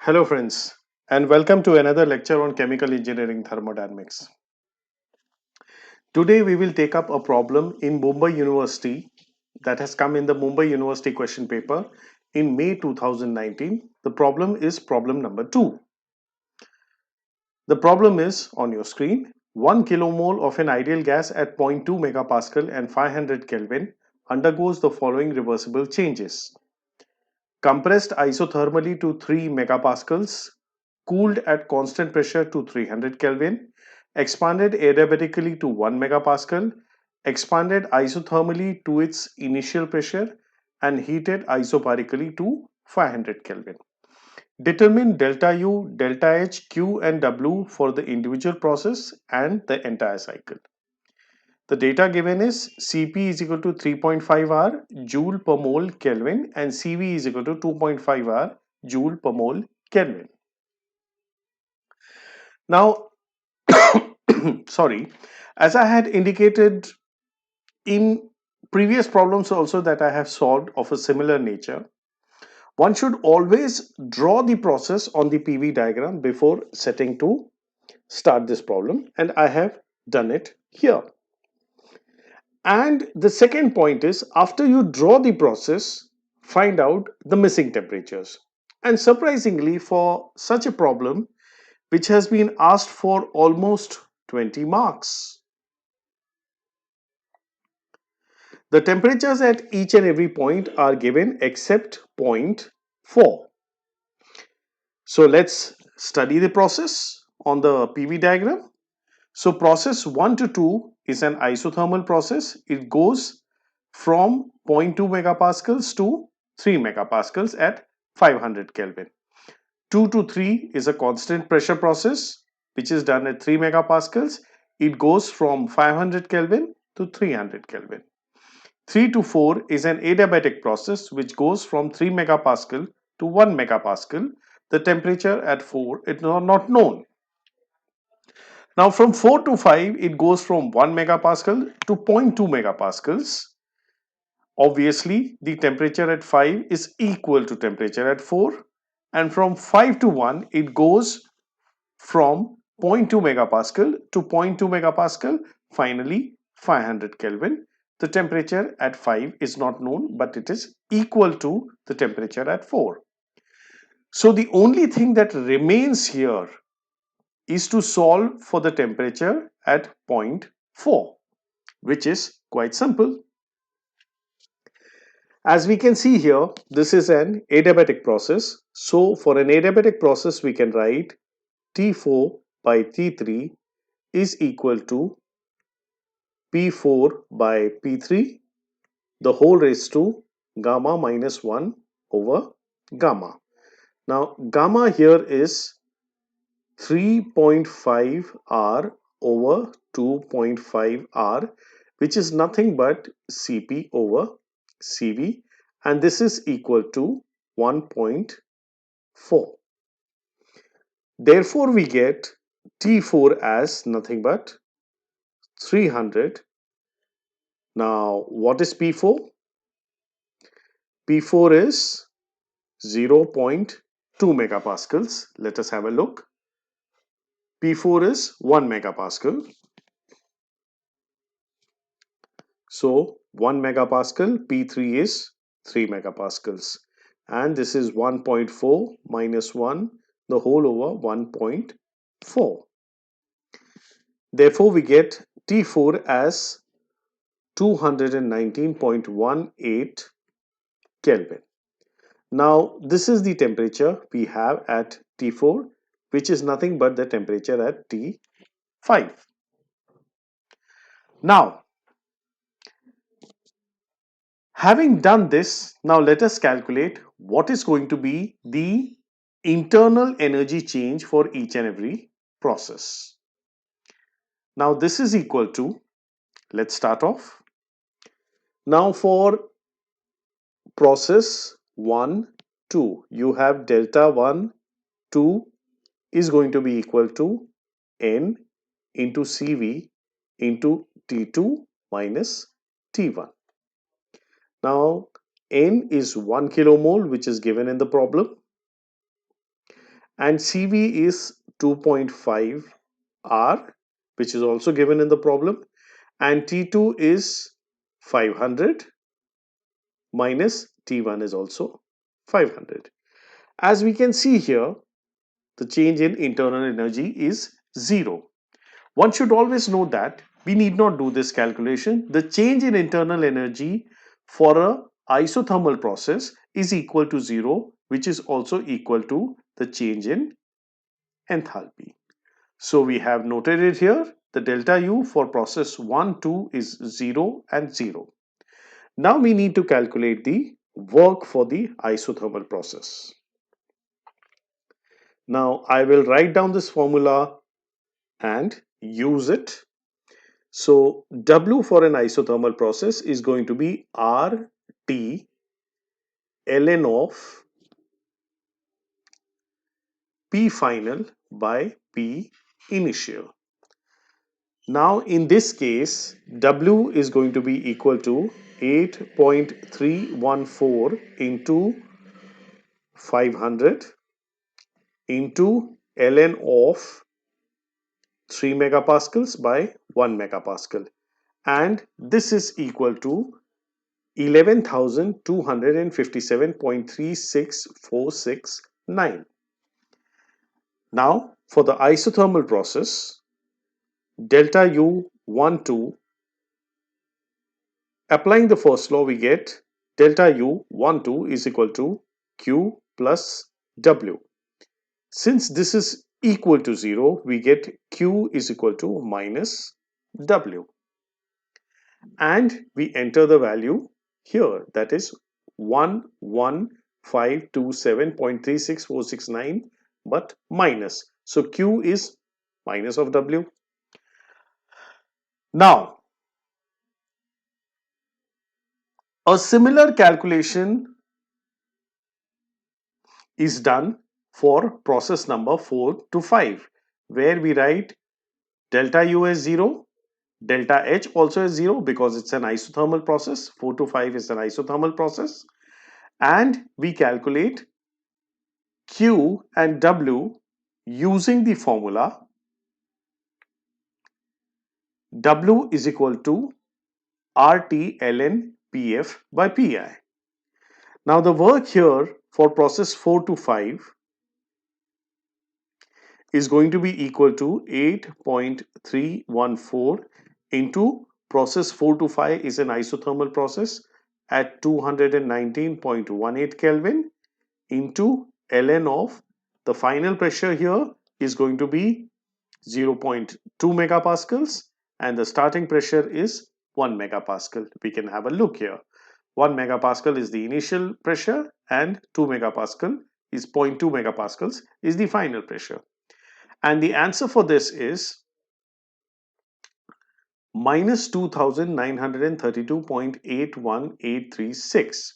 Hello friends, and welcome to another lecture on chemical engineering thermodynamics. Today we will take up a problem in Mumbai University that has come in the Mumbai University question paper in May 2019. The problem is problem number 2. The problem is on your screen. 1 kilomole of an ideal gas at zero point 0.2 megapascal and 500 Kelvin undergoes the following reversible changes. Compressed isothermally to 3 megapascals, cooled at constant pressure to 300 Kelvin, expanded adiabatically to 1 megapascal, expanded isothermally to its initial pressure, and heated isobarically to 500 Kelvin. Determine delta U, delta H, Q, and W for the individual process and the entire cycle. The data given is Cp is equal to 3.5 R joule per mole Kelvin and Cv is equal to 2.5 R joule per mole Kelvin. Now, sorry, as I had indicated in previous problems also that I have solved of a similar nature, one should always draw the process on the PV diagram before setting to start this problem, and I have done it here. And the second point is, after you draw the process, find out the missing temperatures. And surprisingly, for such a problem which has been asked for almost 20 marks, the temperatures at each and every point are given except point 4. So let's study the process on the PV diagram. So process 1 to 2 is an isothermal process. It goes from zero point 0.2 megapascals to 3 megapascals at 500 Kelvin. 2 to 3 is a constant pressure process which is done at 3 megapascals. It goes from 500 Kelvin to 300 Kelvin. 3 to 4 is an adiabatic process which goes from 3 megapascal to 1 megapascal. The temperature at 4 is not known. Now from 4 to 5 it goes from 1 megapascal to 0.2 megapascals. Obviously the temperature at 5 is equal to temperature at 4, and from 5 to 1 it goes from 0.2 megapascal to 0.2 megapascal, finally 500 Kelvin. The temperature at 5 is not known, but it is equal to the temperature at 4. So the only thing that remains here is to solve for the temperature at point 4, which is quite simple. As we can see here, this is an adiabatic process. So for an adiabatic process, we can write T4 by T3 is equal to P4 by P3, the whole raised to gamma minus 1 over gamma. Now gamma here is 3.5 R over 2.5 R, which is nothing but Cp over Cv, and this is equal to 1.4. Therefore, we get T4 as nothing but 300. Now, what is P4? P4 is 0.2 megapascals. Let us have a look. P4 is 1 megapascal. So 1 megapascal, P3 is 3 megapascals. And this is 1.4 minus 1, the whole over 1.4. Therefore, we get T4 as 219.18 Kelvin. Now, this is the temperature we have at T4, which is nothing but the temperature at T5. Now, having done this, now let us calculate what is going to be the internal energy change for each and every process. Now, this is equal to, let's start off. Now, for process 1, 2, you have delta 1, 2 is going to be equal to N into Cv into T2 minus T1. Now, N is 1 kilomole, which is given in the problem. and CV is 2.5 R, which is also given in the problem, and T2 is 500 minus T1 is also 500. As we can see here, the change in internal energy is 0. One should always know that we need not do this calculation. The change in internal energy for a isothermal process is equal to 0, which is also equal to the change in enthalpy. So we have noted it here. The delta U for process 1, 2 is 0 and 0. Now we need to calculate the work for the isothermal process. Now I will write down this formula and use it. So W for an isothermal process is going to be RT ln of P final by P initial. Now in this case, W is going to be equal to 8.314 into 500 into ln of 3 megapascals by 1 megapascal, and this is equal to 11,257.36469. Now for the isothermal process, delta U12, applying the first law, we get delta U12 is equal to Q plus W. Since this is equal to 0, we get Q is equal to minus W. And we enter the value here, that is 11527.36469, but minus. So Q is minus of W. Now, a similar calculation is done for process number 4 to 5, where we write delta U as 0, delta H also as 0 because it's an isothermal process. 4 to 5 is an isothermal process. And we calculate Q and W using the formula W is equal to RT ln PF by PI. Now the work here for process 4 to 5 is going to be equal to 8.314 into process 4 to 5 is an isothermal process at 219.18 Kelvin into ln of the final pressure here is going to be 0.2 megapascals and the starting pressure is 1 megapascal. We can have a look here. 1 megapascal is the initial pressure and 2 megapascal is 0.2 megapascals is the final pressure. And the answer for this is minus 2932.81836.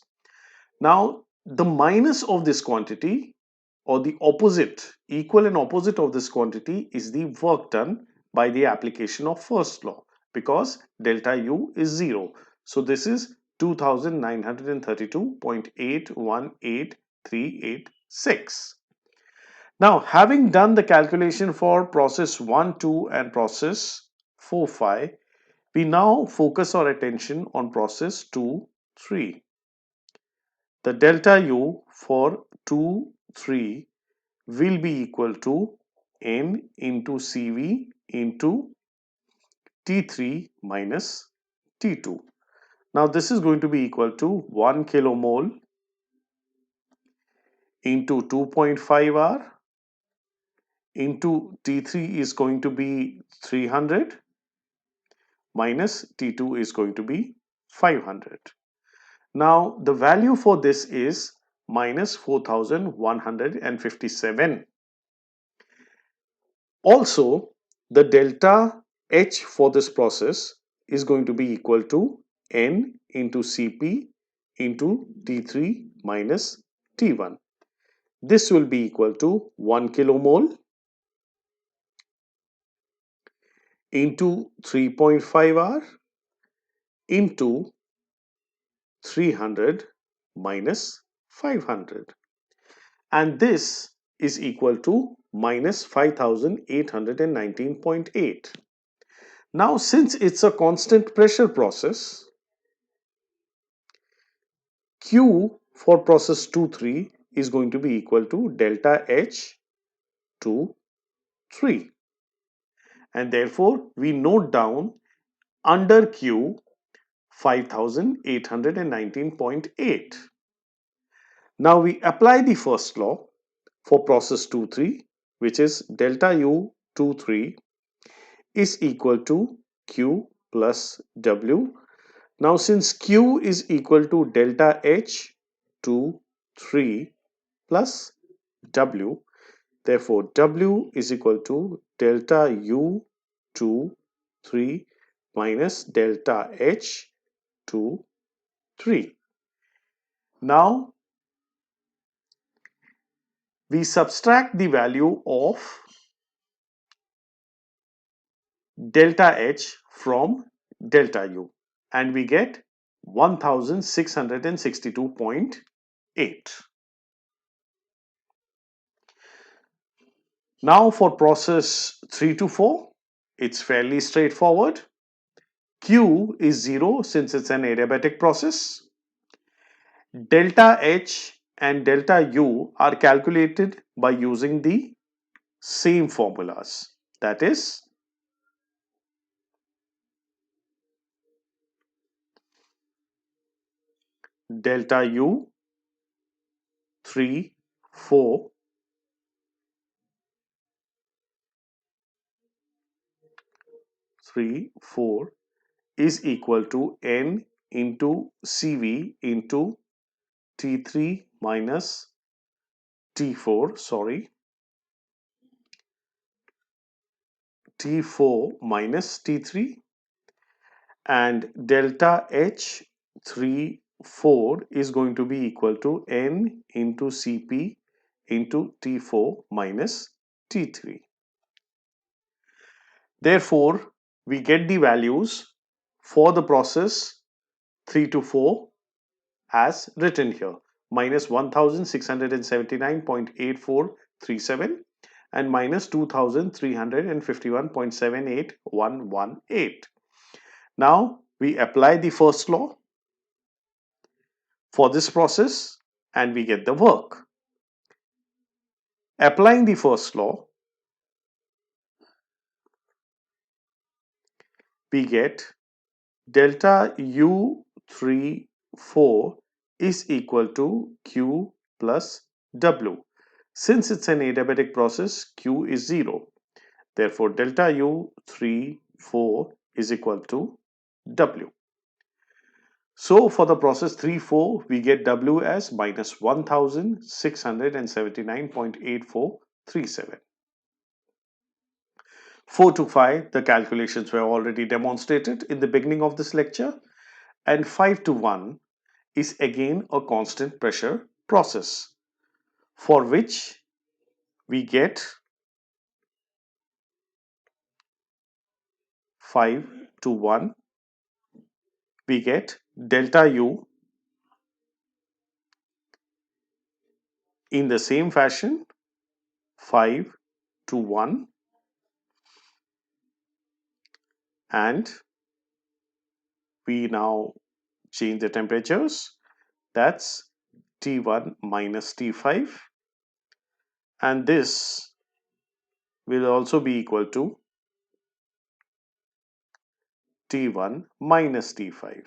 Now the minus of this quantity, or the opposite, equal and opposite of this quantity, is the work done by the application of first law, because delta U is 0. So this is 2932.818386. Now having done the calculation for process 1, 2 and process 4, 5, we now focus our attention on process 2, 3. The delta U for 2, 3 will be equal to N into CV into T3 minus T2. Now this is going to be equal to 1 kilomole into 2.5 R into T3 is going to be 300 minus T2 is going to be 500. Now the value for this is minus 4157. Also, the delta H for this process is going to be equal to N into Cp into T3 minus T1. This will be equal to 1 kilomole into 3.5 R into 300 minus 500. And this is equal to minus 5819.8. Now, since it's a constant pressure process, Q for process 2-3 is going to be equal to delta H 2-3. And therefore, we note down under Q 5819.8. Now we apply the first law for process 2-3, which is delta U 2-3 is equal to Q plus W. Now since Q is equal to delta H 2-3 plus W, therefore W is equal to delta U 2-3 minus delta H 2-3. Now we subtract the value of delta H from delta U and we get 1662.8. Now for process 3 to 4, it's fairly straightforward. Q is 0 since it's an adiabatic process. Delta H and delta U are calculated by using the same formulas. That is, delta U 3, 4 is equal to N into CV into T3 minus T4, T4 minus T3, and delta H 3, 4 is going to be equal to N into Cp into T4 minus T3. Therefore, we get the values for the process 3 to 4 as written here, minus 1679.8437 and minus 2351.78118. Now we apply the first law for this process and we get the work. Applying the first law, we get delta U3 4 is equal to Q plus W. Since it's an adiabatic process, Q is 0. Therefore, delta U3 4 is equal to W. So, for the process 3-4, we get W as minus 1679.8437. 4 to 5, the calculations were already demonstrated in the beginning of this lecture. And 5 to 1 is again a constant pressure process for which we get 5 to 1, we get delta U in the same fashion 5 to 1 and we now change the temperatures, that's T1 minus T5 and this will also be equal to T1 minus T5.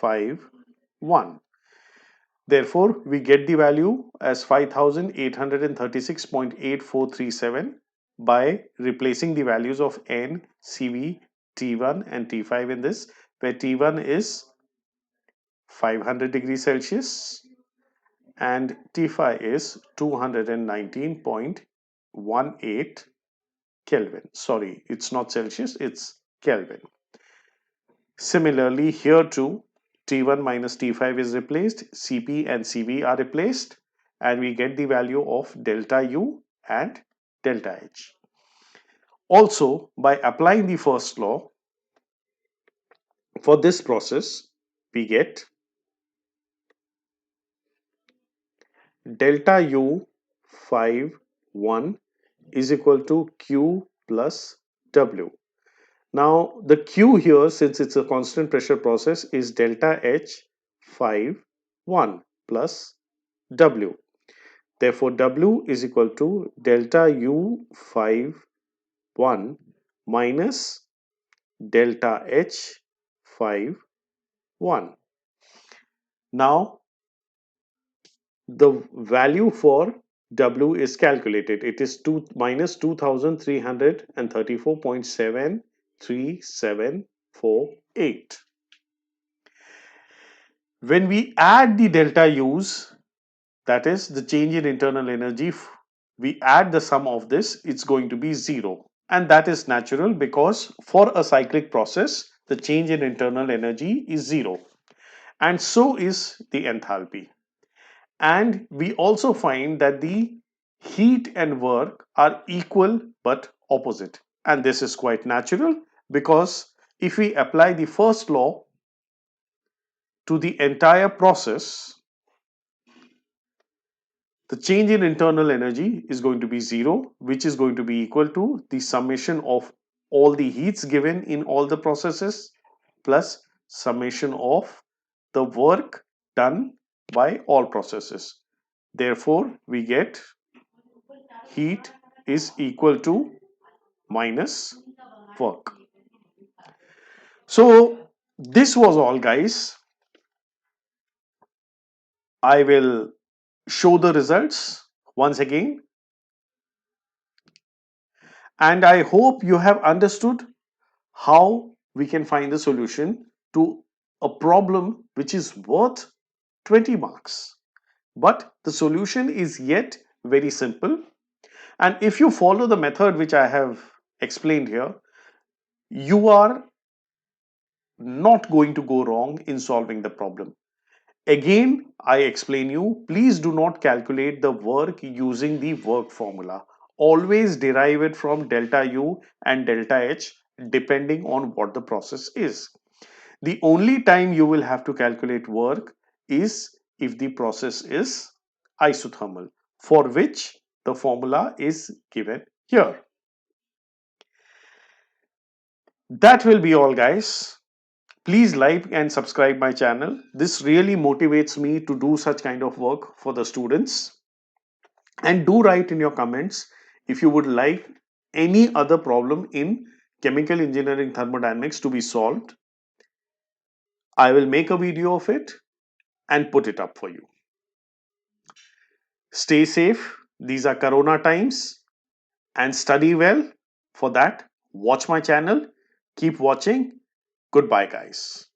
5, 1. Therefore, we get the value as 5836.8437 by replacing the values of N, CV, T1 and T5 in this, where T1 is 500 degrees Celsius and T5 is 219.18 Kelvin. Sorry, it's not Celsius, it's Kelvin. Similarly, here too, T1 minus T5 is replaced, Cp and Cv are replaced, and we get the value of delta U and delta H. Also, by applying the first law for this process, we get delta U 5 1 is equal to Q plus W. Now the Q here, since it's a constant pressure process, is delta H 5 1 plus W. Therefore, W is equal to delta U 5 1 minus delta H 5 1. Now the value for W is calculated. It is 2 minus 2334.73748. When we add the delta U's, that is the change in internal energy, we add the sum of this, it's going to be 0. And that is natural because for a cyclic process, the change in internal energy is 0. And so is the enthalpy. And we also find that the heat and work are equal but opposite. And this is quite natural because if we apply the first law to the entire process, the change in internal energy is going to be 0, which is going to be equal to the summation of all the heats given in all the processes plus summation of the work done by all processes. Therefore, we get heat is equal to minus work. So, this was all, guys. I will show the results once again, and I hope you have understood how we can find the solution to a problem which is worth 20 marks. But the solution is yet very simple. And if you follow the method which I have explained here, you are not going to go wrong in solving the problem. Again, I explain you, please do not calculate the work using the work formula. Always derive it from delta U and delta H depending on what the process is. The only time you will have to calculate work is if the process is isothermal, for which the formula is given here. That will be all, guys. Please like and subscribe my channel. This really motivates me to do such kind of work for the students. And do write in your comments if you would like any other problem in chemical engineering thermodynamics to be solved. I will make a video of it and put it up for you. Stay safe. These are Corona times and study well. For that, watch my channel. Keep watching. Goodbye, guys.